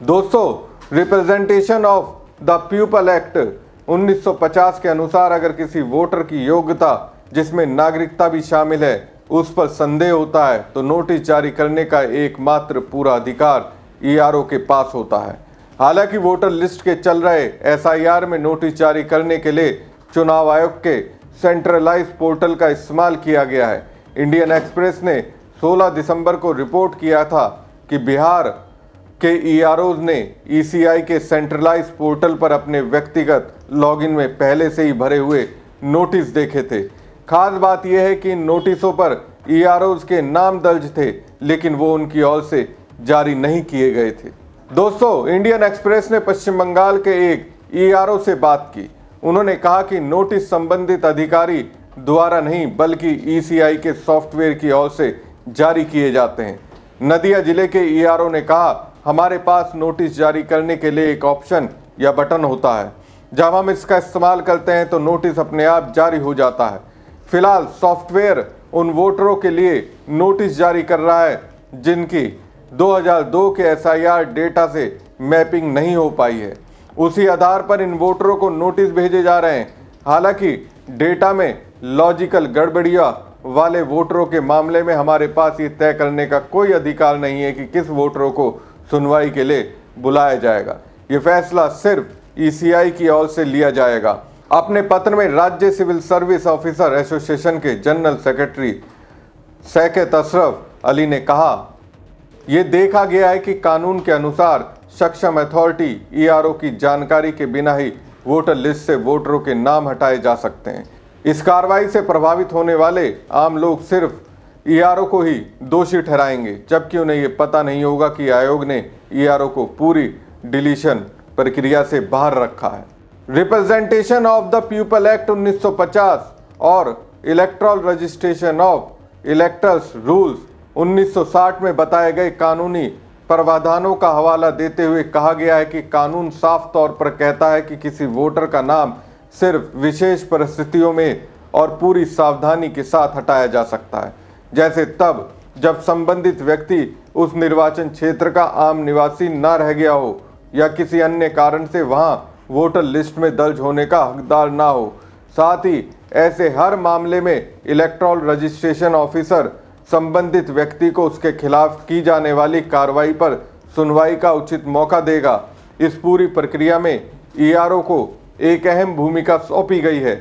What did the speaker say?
दोस्तों, representation of the people act 1950 के अनुसार अगर किसी वोटर की योग्यता जिसमें नागरिकता भी शामिल है उस पर संदेह होता है तो नोटिस जारी करने का एकमात्र पूरा अधिकार ईआरओ के पास होता है। हालांकि वोटर लिस्ट के चल रहे एसआईआर में नोटिस जारी करने के लिए चुनाव आयोग के सेंट्रलाइज पोर्टल का इस्तेमाल किया गया है। इंडियन एक्सप्रेस ने 16 दिसंबर को रिपोर्ट किया था कि बिहार के ईआरओ ने ईसीआई के सेंट्रलाइज पोर्टल पर अपने व्यक्तिगत लॉगिन में पहले से ही भरे हुए नोटिस देखे थे। खास बात यह है कि इन नोटिसों पर ईआरओ के नाम दर्ज थे, लेकिन वो उनकी ओर से जारी नहीं किए गए थे। दोस्तों, इंडियन एक्सप्रेस ने पश्चिम बंगाल के एक ईआरओ से बात की। उन्होंने कहा कि नोटिस संबंधित अधिकारी द्वारा नहीं बल्कि ईसीआई के सॉफ्टवेयर की ओर से जारी किए जाते हैं। नदिया जिले के ईआरओ ने कहा, हमारे पास नोटिस जारी करने के लिए एक ऑप्शन या बटन होता है। जब हम इसका इस्तेमाल करते हैं तो नोटिस अपने आप जारी हो जाता है। फिलहाल सॉफ्टवेयर उन वोटरों के लिए नोटिस जारी कर रहा है जिनकी 2002 के एसआईआर डेटा से मैपिंग नहीं हो पाई है। उसी आधार पर इन वोटरों को नोटिस भेजे जा रहे हैं। हालांकि डेटा में लॉजिकल गड़बड़ियां वाले वोटरों के मामले में हमारे पास ये तय करने का कोई अधिकार नहीं है कि किस वोटरों को सुनवाई के लिए बुलाया जाएगा। ये फैसला सिर्फ ईसीआई की ओर से लिया जाएगा। अपने पत्र में राज्य सिविल सर्विस ऑफिसर एसोसिएशन के जनरल सेक्रेटरी सैकत अशरफ अली ने कहा, ये देखा गया है कि कानून के अनुसार सक्षम अथॉरिटी ईआरओ की जानकारी के बिना ही वोटर लिस्ट से वोटरों के नाम हटाए जा सकते हैं। इस कार्रवाई से प्रभावित होने वाले आम लोग सिर्फ ईआरओ को ही दोषी ठहराएंगे, जबकि उन्हें ये पता नहीं होगा कि आयोग ने ईआरओ को पूरी डिलीशन प्रक्रिया से बाहर रखा है। Representation of the people act 1950 और electoral registration of electors rules 1960 में बताए गए कानूनी प्रावधानों का हवाला देते हुए कहा गया है कि कानून साफ तौर पर कहता है कि किसी वोटर का नाम सिर्फ विशेष परिस्थितियों में और पूरी सावधानी के साथ हटाया जा सकता है, जैसे तब जब संबंधित व्यक्ति उस निर्वाचन क्षेत्र का आम निवासी न रह गया हो या किसी अन्य कारण से वहां वोटर लिस्ट में दर्ज होने का हकदार ना हो। साथ ही ऐसे हर मामले में इलेक्टोरल रजिस्ट्रेशन ऑफिसर संबंधित व्यक्ति को उसके खिलाफ की जाने वाली कार्रवाई पर सुनवाई का उचित मौका देगा। इस पूरी प्रक्रिया में ईआरओ को एक अहम भूमिका सौंपी गई है।